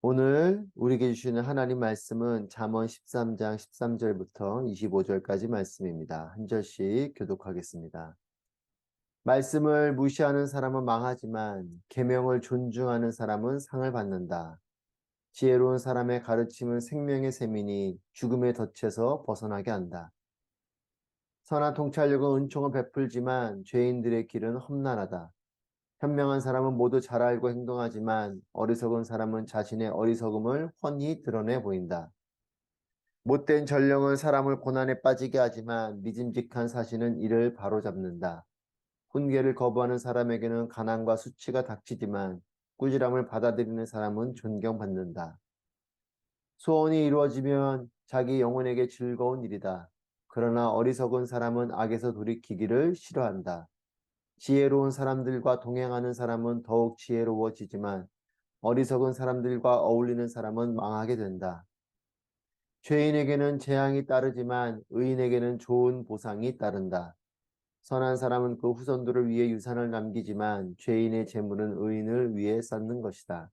오늘 우리에게 주시는 하나님 말씀은 잠언 13장 13절부터 25절까지 말씀입니다. 한 절씩 교독하겠습니다. 말씀을 무시하는 사람은 망하지만 계명을 존중하는 사람은 상을 받는다. 지혜로운 사람의 가르침은 생명의 셈이니 죽음의 덫에서 벗어나게 한다. 선한 통찰력은 은총을 베풀지만 죄인들의 길은 험난하다. 현명한 사람은 모두 잘 알고 행동하지만 어리석은 사람은 자신의 어리석음을 훤히 드러내 보인다. 못된 전령은 사람을 고난에 빠지게 하지만 믿음직한 사신은 이를 바로잡는다. 훈계를 거부하는 사람에게는 가난과 수치가 닥치지만 꾸지람을 받아들이는 사람은 존경받는다. 소원이 이루어지면 자기 영혼에게 즐거운 일이다. 그러나 어리석은 사람은 악에서 돌이키기를 싫어한다. 지혜로운 사람들과 동행하는 사람은 더욱 지혜로워지지만 어리석은 사람들과 어울리는 사람은 망하게 된다. 죄인에게는 재앙이 따르지만 의인에게는 좋은 보상이 따른다. 선한 사람은 그 후손들을 위해 유산을 남기지만 죄인의 재물은 의인을 위해 쌓는 것이다.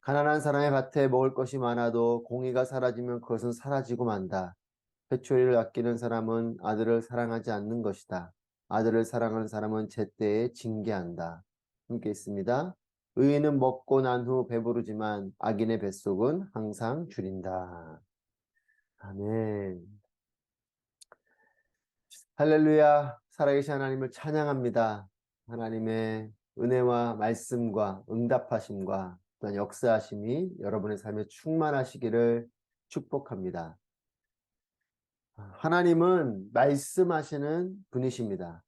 가난한 사람의 밭에 먹을 것이 많아도 공의가 사라지면 그것은 사라지고 만다. 회초리를 아끼는 사람은 아들을 사랑하지 않는 것이다. 아들을 사랑하는 사람은 제때에 징계한다. 함께 있습니다. 의인은 먹고 난 후 배부르지만 악인의 뱃속은 항상 줄인다. 아멘. 할렐루야. 살아계신 하나님을 찬양합니다. 하나님의 은혜와 말씀과 응답하심과 또한 역사하심이 여러분의 삶에 충만하시기를 축복합니다. 하나님은 말씀하시는 분이십니다.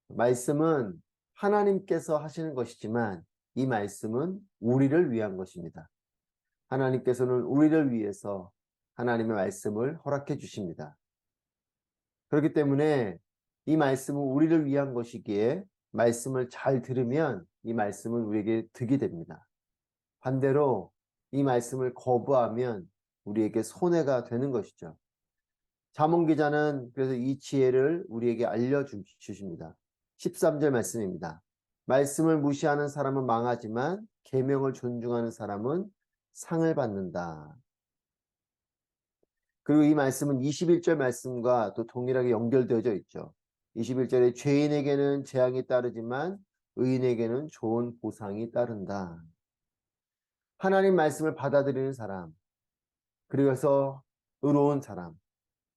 말씀은 하나님께서 하시는 것이지만 이 말씀은 우리를 위한 것입니다. 하나님께서는 우리를 위해서 하나님의 말씀을 허락해 주십니다. 그렇기 때문에 이 말씀은 우리를 위한 것이기에 말씀을 잘 들으면 이 말씀은 우리에게 득이 됩니다. 반대로 이 말씀을 거부하면 우리에게 손해가 되는 것이죠. 잠언 기자는 그래서 이 지혜를 우리에게 알려주십니다. 13절 말씀입니다. 말씀을 무시하는 사람은 망하지만 계명을 존중하는 사람은 상을 받는다. 그리고 이 말씀은 21절 말씀과 또 동일하게 연결되어져 있죠. 21절에 죄인에게는 재앙이 따르지만 의인에게는 좋은 보상이 따른다. 하나님 말씀을 받아들이는 사람, 그래서 의로운 사람,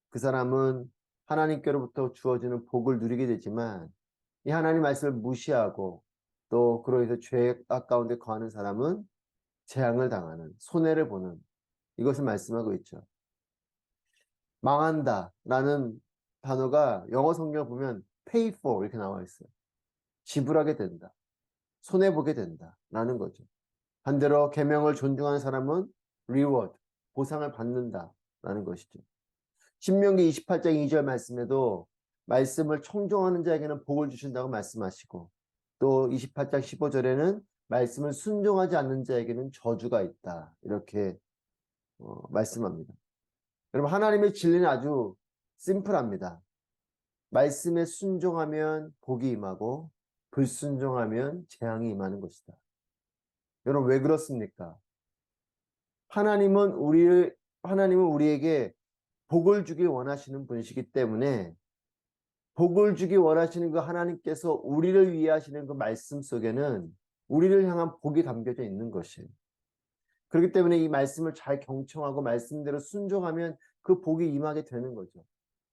그 사람은 하나님께로부터 주어지는 복을 누리게 되지만 이 하나님 말씀을 무시하고 또 그로 인해서 죄 가운데 거하는 사람은 재앙을 당하는, 손해를 보는, 이것을 말씀하고 있죠. 망한다 라는 단어가 영어 성경을 보면 pay for 이렇게 나와 있어요. 지불하게 된다. 손해보게 된다 라는 거죠. 반대로 계명을 존중하는 사람은 reward, 보상을 받는다 라는 것이죠. 신명기 28장 2절 말씀에도 말씀을 청종하는 자에게는 복을 주신다고 말씀하시고 또 28장 15절에는 말씀을 순종하지 않는 자에게는 저주가 있다 이렇게 말씀합니다. 여러분 하나님의 진리는 아주 심플합니다. 말씀에 순종하면 복이 임하고 불순종하면 재앙이 임하는 것이다. 여러분 왜 그렇습니까? 하나님은 우리에게 복을 주길 원하시는 분이시기 때문에 복을 주기 원하시는 그 하나님께서 우리를 위해 하시는 그 말씀 속에는 우리를 향한 복이 담겨져 있는 것이에요. 그렇기 때문에 이 말씀을 잘 경청하고 말씀대로 순종하면 그 복이 임하게 되는 거죠.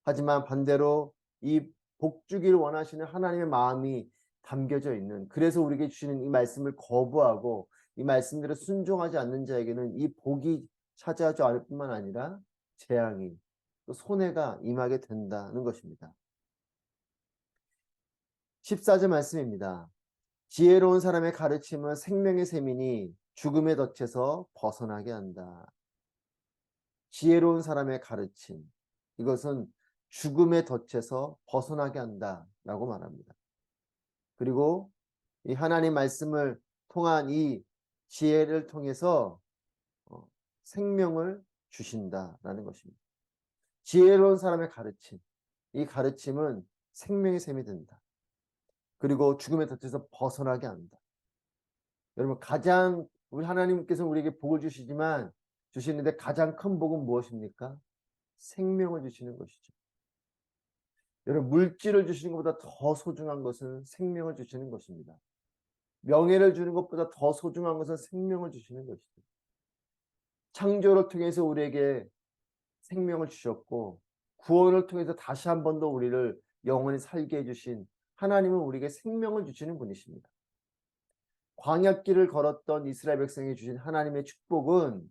하지만 반대로 이 복 주기를 원하시는 하나님의 마음이 담겨져 있는, 그래서 우리에게 주시는 이 말씀을 거부하고 이 말씀대로 순종하지 않는 자에게는 이 복이 차지하지 않을 뿐만 아니라 재앙이 또 손해가 임하게 된다는 것입니다. 14절 말씀입니다. 지혜로운 사람의 가르침은 생명의 셈이니 죽음의 덫에서 벗어나게 한다. 지혜로운 사람의 가르침, 이것은 죽음의 덫에서 벗어나게 한다라고 말합니다. 그리고 이 하나님 말씀을 통한 이 지혜를 통해서 생명을 주신다라는 것입니다. 지혜로운 사람의 가르침, 이 가르침은 생명의 셈이 된다. 그리고 죽음의 덫에서 벗어나게 한다. 여러분 가장 우리 하나님께서 우리에게 복을 주시는데 가장 큰 복은 무엇입니까? 생명을 주시는 것이죠. 여러분, 물질을 주시는 것보다 더 소중한 것은 생명을 주시는 것입니다. 명예를 주는 것보다 더 소중한 것은 생명을 주시는 것이죠. 창조를 통해서 우리에게 생명을 주셨고 구원을 통해서 다시 한 번 더 우리를 영원히 살게 해주신 하나님은 우리에게 생명을 주시는 분이십니다. 광야길을 걸었던 이스라엘 백성에게 주신 하나님의 축복은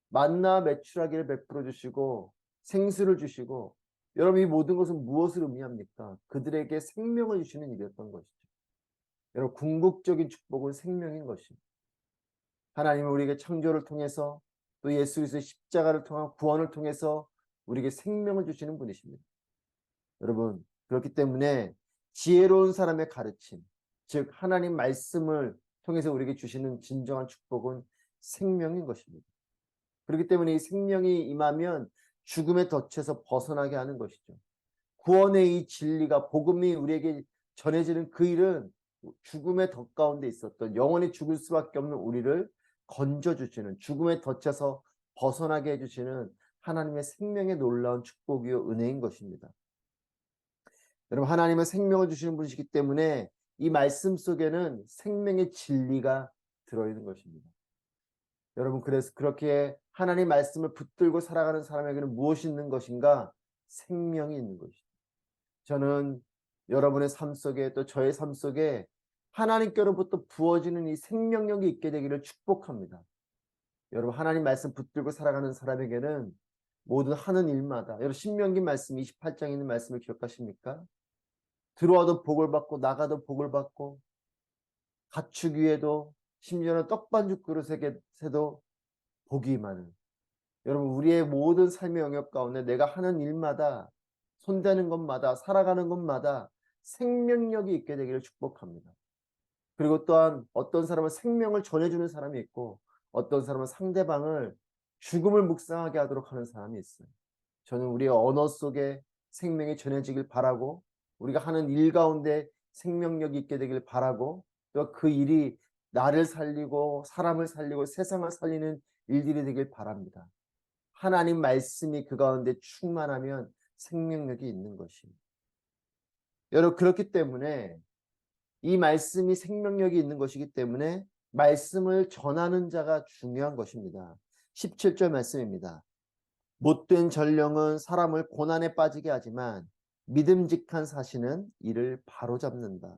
만나 메추라기를 베풀어 주시고 생수를 주시고, 여러분 이 모든 것은 무엇을 의미합니까? 그들에게 생명을 주시는 일이었던 것이죠. 여러분, 궁극적인 축복은 생명인 것입니다. 하나님은 우리에게 창조를 통해서 또 예수 그리스도의 십자가를 통한 구원을 통해서 우리에게 생명을 주시는 분이십니다. 여러분, 그렇기 때문에 지혜로운 사람의 가르침, 즉 하나님 말씀을 통해서 우리에게 주시는 진정한 축복은 생명인 것입니다. 그렇기 때문에 이 생명이 임하면 죽음의 덫에서 벗어나게 하는 것이죠. 구원의 이 진리가, 복음이 우리에게 전해지는 그 일은 죽음의 덫 가운데 있었던, 영원히 죽을 수밖에 없는 우리를 건져주시는, 죽음의 덫에서 벗어나게 해주시는 하나님의 생명의 놀라운 축복이요 은혜인 것입니다. 여러분, 하나님은 생명을 주시는 분이시기 때문에 이 말씀 속에는 생명의 진리가 들어있는 것입니다. 여러분, 그래서 그렇게 하나님 말씀을 붙들고 살아가는 사람에게는 무엇이 있는 것인가? 생명이 있는 것이죠. 저는 여러분의 삶 속에, 또 저의 삶 속에 하나님께로부터 부어지는 이 생명력이 있게 되기를 축복합니다. 여러분, 하나님 말씀 붙들고 살아가는 사람에게는 모든 하는 일마다, 여러분 신명기 말씀 28장에 있는 말씀을 기억하십니까? 들어와도 복을 받고 나가도 복을 받고 가축 위에도 심지어는 떡반죽 그릇에도 복이 많은, 여러분 우리의 모든 삶의 영역 가운데 내가 하는 일마다, 손대는 것마다, 살아가는 것마다 생명력이 있게 되기를 축복합니다. 그리고 또한 어떤 사람은 생명을 전해주는 사람이 있고 어떤 사람은 상대방을 죽음을 묵상하게 하도록 하는 사람이 있어요. 저는 우리의 언어 속에 생명이 전해지길 바라고, 우리가 하는 일 가운데 생명력이 있게 되길 바라고, 또 그 일이 나를 살리고 사람을 살리고 세상을 살리는 일들이 되길 바랍니다. 하나님 말씀이 그 가운데 충만하면 생명력이 있는 것입니다. 여러분, 그렇기 때문에 이 말씀이 생명력이 있는 것이기 때문에 말씀을 전하는 자가 중요한 것입니다. 17절 말씀입니다. 못된 전령은 사람을 고난에 빠지게 하지만 믿음직한 사시는 이를 바로잡는다.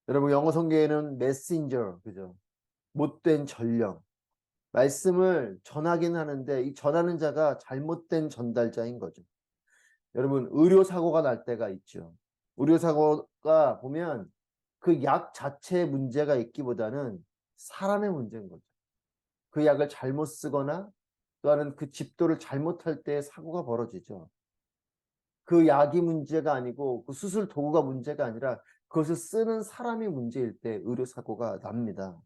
여러분, 영어 성경에는 메신저, 그죠? 못된 전령. 말씀을 전하긴 하는데 이 전하는 자가 잘못된 전달자인 거죠. 여러분, 의료사고가 날 때가 있죠. 의료사고가 보면 그 약 자체에 문제가 있기보다는 사람의 문제인 거죠. 그 약을 잘못 쓰거나 또는 그 집도를 잘못할 때 사고가 벌어지죠. 그 약이 문제가 아니고 그 수술 도구가 문제가 아니라 그것을 쓰는 사람이 문제일 때 의료사고가 납니다.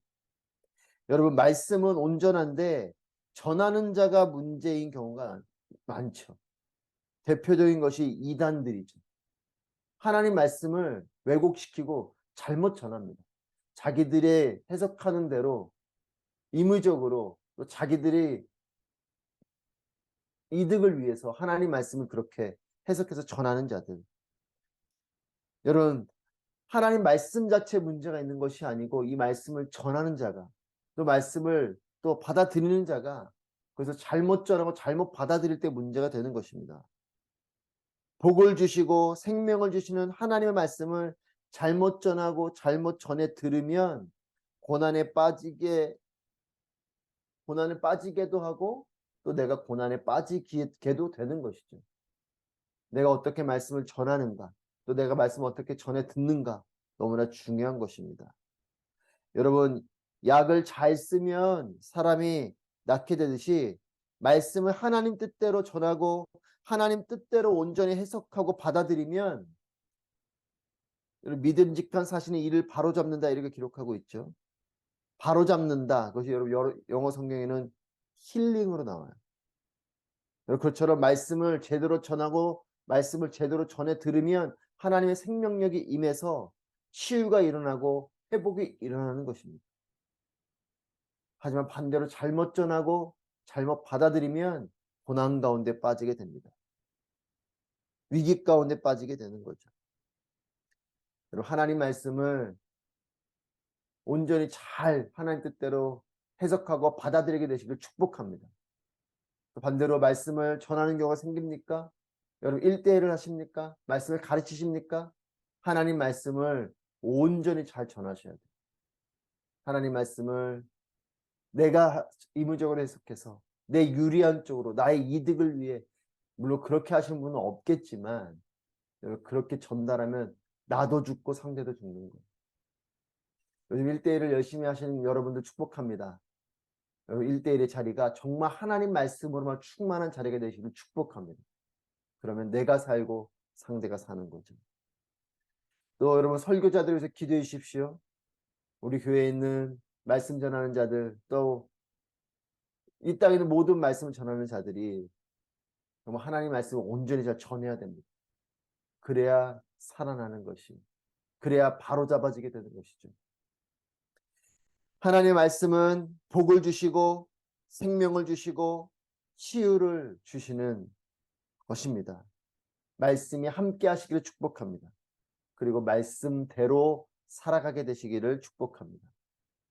여러분, 말씀은 온전한데 전하는 자가 문제인 경우가 많죠. 대표적인 것이 이단들이죠. 하나님 말씀을 왜곡시키고 잘못 전합니다. 자기들의 해석하는 대로 임의적으로, 또 자기들이 이득을 위해서 하나님 말씀을 그렇게 해석해서 전하는 자들. 여러분, 하나님 말씀 자체에 문제가 있는 것이 아니고 이 말씀을 전하는 자가, 또 말씀을 또 받아들이는 자가 그래서 잘못 전하고 잘못 받아들일 때 문제가 되는 것입니다. 복을 주시고 생명을 주시는 하나님의 말씀을 잘못 전하고 잘못 전해 들으면 고난에 빠지게도 하고 또 내가 고난에 빠지게도 되는 것이죠. 내가 어떻게 말씀을 전하는가, 또 내가 말씀을 어떻게 전해 듣는가, 너무나 중요한 것입니다. 여러분, 약을 잘 쓰면 사람이 낫게 되듯이 말씀을 하나님 뜻대로 전하고 하나님 뜻대로 온전히 해석하고 받아들이면 믿음직한 사신이 이를 바로잡는다, 이렇게 기록하고 있죠. 바로잡는다, 그것이 여러분 영어 성경에는 힐링으로 나와요. 그것처럼 말씀을 제대로 전하고 말씀을 제대로 전해 들으면 하나님의 생명력이 임해서 치유가 일어나고 회복이 일어나는 것입니다. 하지만 반대로 잘못 전하고 잘못 받아들이면 고난 가운데 빠지게 됩니다. 위기 가운데 빠지게 되는 거죠. 여러분, 하나님 말씀을 온전히 잘 하나님 뜻대로 해석하고 받아들이게 되시길 축복합니다. 반대로 말씀을 전하는 경우가 생깁니까? 여러분 1대1을 하십니까? 말씀을 가르치십니까? 하나님 말씀을 온전히 잘 전하셔야 돼요. 하나님 말씀을 내가 의무적으로 해석해서 내 유리한 쪽으로 나의 이득을 위해, 물론 그렇게 하시는 분은 없겠지만 그렇게 전달하면 나도 죽고 상대도 죽는 거예요. 요즘 1대1을 열심히 하시는 여러분들 축복합니다. 1대1의 자리가 정말 하나님 말씀으로만 충만한 자리가 되시길 축복합니다. 그러면 내가 살고 상대가 사는 거죠. 또 여러분 설교자들 위해서 기도해 주십시오. 우리 교회에 있는 말씀 전하는 자들, 또 이 땅에 있는 모든 말씀을 전하는 자들이 정말 하나님 말씀을 온전히 잘 전해야 됩니다. 그래야 살아나는 것이, 그래야 바로 잡아지게 되는 것이죠. 하나님의 말씀은 복을 주시고 생명을 주시고 치유를 주시는 것입니다. 말씀이 함께 하시기를 축복합니다. 그리고 말씀대로 살아가게 되시기를 축복합니다.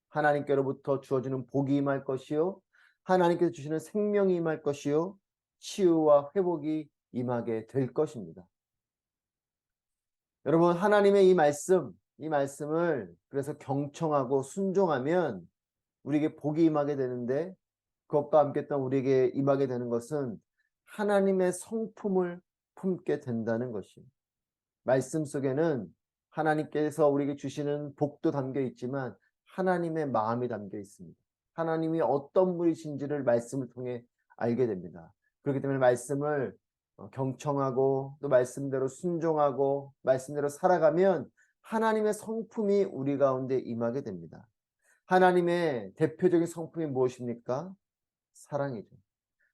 하나님께로부터 주어지는 복이 임할 것이요, 하나님께서 주시는 생명이 임할 것이요, 치유와 회복이 임하게 될 것입니다. 여러분, 하나님의 이 말씀을 그래서 경청하고 순종하면 우리에게 복이 임하게 되는데, 그것과 함께 또 우리에게 임하게 되는 것은 하나님의 성품을 품게 된다는 것이에요. 말씀 속에는 하나님께서 우리에게 주시는 복도 담겨 있지만 하나님의 마음이 담겨 있습니다. 하나님이 어떤 분이신지를 말씀을 통해 알게 됩니다. 그렇기 때문에 말씀을 경청하고 또 말씀대로 순종하고 말씀대로 살아가면 하나님의 성품이 우리 가운데 임하게 됩니다. 하나님의 대표적인 성품이 무엇입니까? 사랑이죠.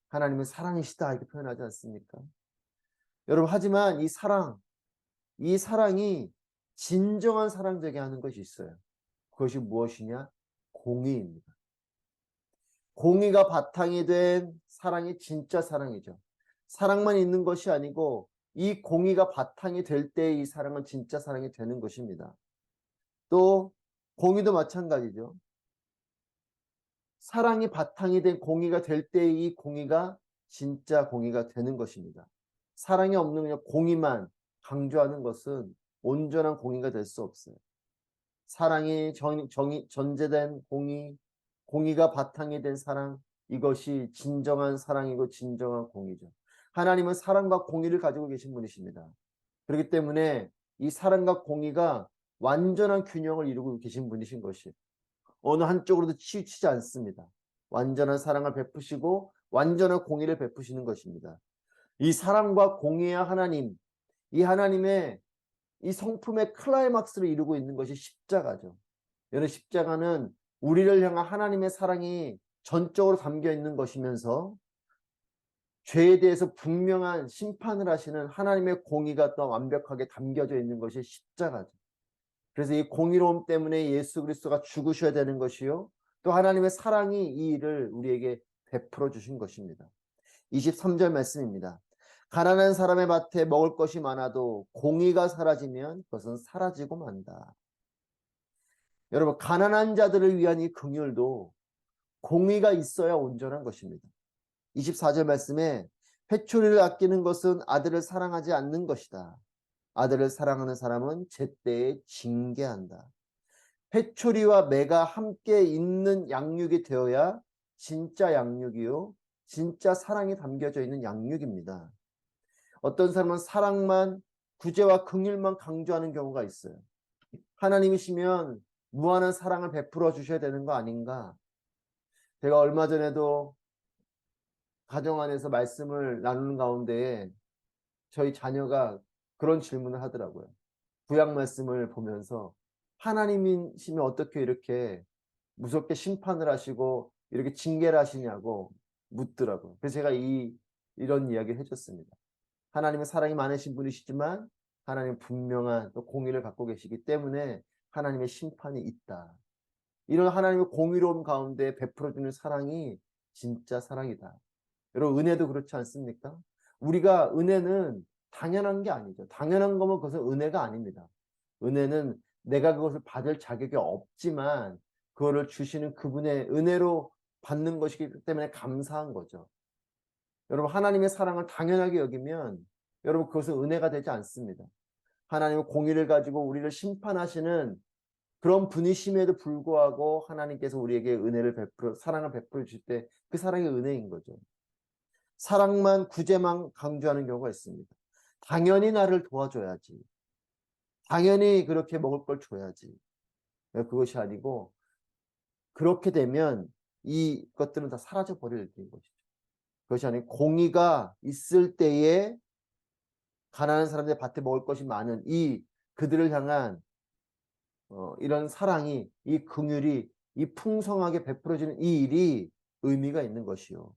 하나님은 사랑이시다 이렇게 표현하지 않습니까? 여러분, 하지만 이 사랑이 진정한 사랑 되게 하는 것이 있어요. 그것이 무엇이냐? 공의입니다. 공의가 바탕이 된 사랑이 진짜 사랑이죠. 사랑만 있는 것이 아니고 이 공의가 바탕이 될 때 이 사랑은 진짜 사랑이 되는 것입니다. 또 공의도 마찬가지죠. 사랑이 바탕이 된 공의가 될 때 이 공의가 진짜 공의가 되는 것입니다. 사랑이 없는 그냥 공의만 강조하는 것은 온전한 공의가 될 수 없어요. 사랑이 전제된 공의가 바탕이 된 사랑, 이것이 진정한 사랑이고 진정한 공의죠. 하나님은 사랑과 공의를 가지고 계신 분이십니다. 그렇기 때문에 이 사랑과 공의가 완전한 균형을 이루고 계신 분이신 것이 어느 한쪽으로도 치우치지 않습니다. 완전한 사랑을 베푸시고 완전한 공의를 베푸시는 것입니다. 이 사랑과 공의의 하나님, 이 하나님의 이 성품의 클라이막스를 이루고 있는 것이 십자가죠. 여러분, 십자가는 우리를 향한 하나님의 사랑이 전적으로 담겨 있는 것이면서 죄에 대해서 분명한 심판을 하시는 하나님의 공의가 또 완벽하게 담겨져 있는 것이 십자가죠. 그래서 이 공의로움 때문에 예수 그리스도가 죽으셔야 되는 것이요, 또 하나님의 사랑이 이 일을 우리에게 베풀어 주신 것입니다. 23절 말씀입니다. 가난한 사람의 밭에 먹을 것이 많아도 공의가 사라지면 그것은 사라지고 만다. 여러분, 가난한 자들을 위한 이 긍휼도 공의가 있어야 온전한 것입니다. 24절 말씀에 회초리를 아끼는 것은 아들을 사랑하지 않는 것이다. 아들을 사랑하는 사람은 제때에 징계한다. 회초리와 매가 함께 있는 양육이 되어야 진짜 양육이요, 진짜 사랑이 담겨져 있는 양육입니다. 어떤 사람은 사랑만, 구제와 긍휼만 강조하는 경우가 있어요. 하나님이시면 무한한 사랑을 베풀어 주셔야 되는 거 아닌가? 제가 얼마 전에도 가정 안에서 말씀을 나누는 가운데 저희 자녀가 그런 질문을 하더라고요. 구약 말씀을 보면서 하나님이시면 어떻게 이렇게 무섭게 심판을 하시고 이렇게 징계를 하시냐고 묻더라고요. 그래서 제가 이런 이야기를 해줬습니다. 하나님은 사랑이 많으신 분이시지만 하나님은 분명한 또 공의를 갖고 계시기 때문에 하나님의 심판이 있다. 이런 하나님의 공의로움 가운데 베풀어주는 사랑이 진짜 사랑이다. 여러분, 은혜도 그렇지 않습니까? 우리가 은혜는 당연한 게 아니죠. 당연한 거면 그것은 은혜가 아닙니다. 은혜는 내가 그것을 받을 자격이 없지만 그거를 주시는 그분의 은혜로 받는 것이기 때문에 감사한 거죠. 여러분, 하나님의 사랑을 당연하게 여기면 여러분, 그것은 은혜가 되지 않습니다. 하나님의 공의를 가지고 우리를 심판하시는 그런 분이심에도 불구하고 하나님께서 우리에게 사랑을 베풀어 주실 때 그 사랑이 은혜인 거죠. 사랑만, 구제만 강조하는 경우가 있습니다. 당연히 나를 도와줘야지. 당연히 그렇게 먹을 걸 줘야지. 그것이 아니고 그렇게 되면 이것들은 다 사라져 버릴 때인 것이죠. 그것이 아니고 공의가 있을 때에 가난한 사람들의 밭에 먹을 것이 많은 그들을 향한 이런 사랑이, 이 긍휼이, 이 풍성하게 베풀어지는 이 일이 의미가 있는 것이요.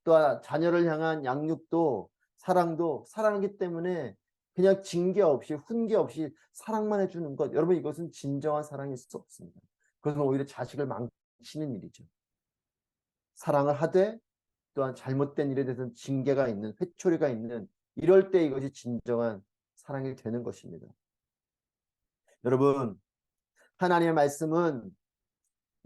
또 자녀를 향한 양육도 사랑도 사랑이기 때문에 그냥 징계 없이 훈계 없이 사랑만 해주는 것. 여러분, 이것은 진정한 사랑일 수 없습니다. 그것은 오히려 자식을 망치는 일이죠. 사랑을 하되 또한 잘못된 일에 대해서는 징계가 있는, 회초리가 있는, 이럴 때 이것이 진정한 사랑이 되는 것입니다. 여러분, 하나님의 말씀은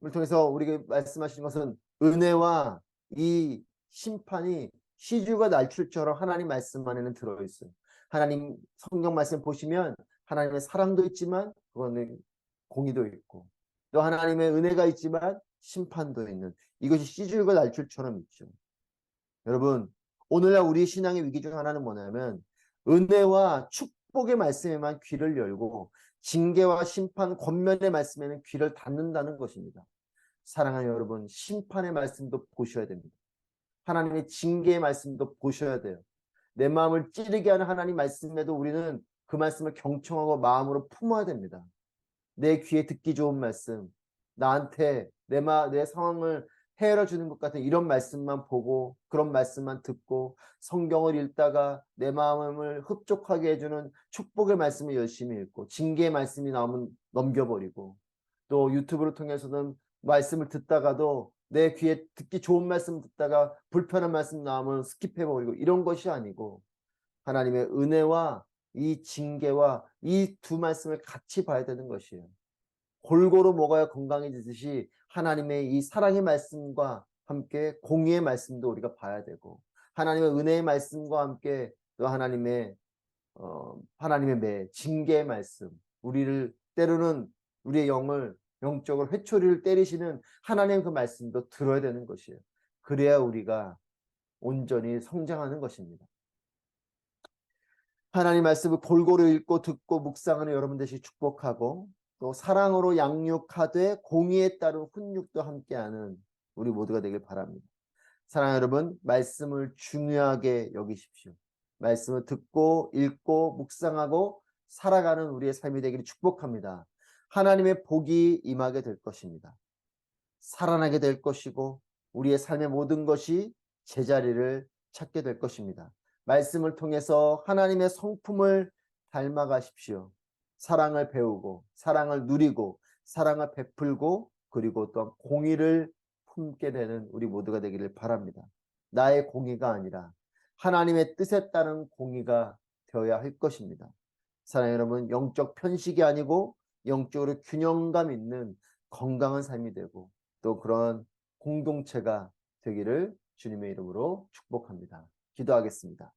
을 통해서 우리에게 말씀하신 것은 은혜와 이 심판이 시주가 날출처럼 하나님 말씀 안에는 들어있어요. 하나님 성경 말씀 보시면 하나님의 사랑도 있지만 그거는 공의도 있고 또 하나님의 은혜가 있지만 심판도 있는, 이것이 시주가 날출처럼 있죠. 여러분, 오늘날 우리 신앙의 위기 중 하나는 뭐냐면 은혜와 축복의 말씀에만 귀를 열고 징계와 심판, 권면의 말씀에는 귀를 닫는다는 것입니다. 사랑하는 여러분, 심판의 말씀도 보셔야 됩니다. 하나님의 징계의 말씀도 보셔야 돼요. 내 마음을 찌르게 하는 하나님 말씀에도 우리는 그 말씀을 경청하고 마음으로 품어야 됩니다. 내 귀에 듣기 좋은 말씀, 나한테 내 상황을 헤아려 주는 것 같은 이런 말씀만 보고 그런 말씀만 듣고 성경을 읽다가 내 마음을 흡족하게 해주는 축복의 말씀을 열심히 읽고 징계의 말씀이 나오면 넘겨버리고 또 유튜브를 통해서는 말씀을 듣다가도 내 귀에 듣기 좋은 말씀 듣다가 불편한 말씀 나오면 스킵해버리고 이런 것이 아니고 하나님의 은혜와 이 징계와 이 두 말씀을 같이 봐야 되는 것이에요. 골고루 먹어야 건강해지듯이 하나님의 이 사랑의 말씀과 함께 공의의 말씀도 우리가 봐야 되고 하나님의 은혜의 말씀과 함께 또 하나님의 징계의 말씀, 우리를 때로는 우리의 영적으로 회초리를 때리시는 하나님의 그 말씀도 들어야 되는 것이에요. 그래야 우리가 온전히 성장하는 것입니다. 하나님 말씀을 골고루 읽고 듣고 묵상하는 여러분 되시 축복하고 또 사랑으로 양육하되 공의에 따른 훈육도 함께하는 우리 모두가 되길 바랍니다. 사랑하는 여러분, 말씀을 중요하게 여기십시오. 말씀을 듣고 읽고 묵상하고 살아가는 우리의 삶이 되기를 축복합니다. 하나님의 복이 임하게 될 것입니다. 살아나게 될 것이고 우리의 삶의 모든 것이 제자리를 찾게 될 것입니다. 말씀을 통해서 하나님의 성품을 닮아가십시오. 사랑을 배우고 사랑을 누리고 사랑을 베풀고 그리고 또 공의를 품게 되는 우리 모두가 되기를 바랍니다. 나의 공의가 아니라 하나님의 뜻에 따른 공의가 되어야 할 것입니다. 사랑하는 여러분, 영적 편식이 아니고 영적으로 균형감 있는 건강한 삶이 되고 또 그런 공동체가 되기를 주님의 이름으로 축복합니다. 기도하겠습니다.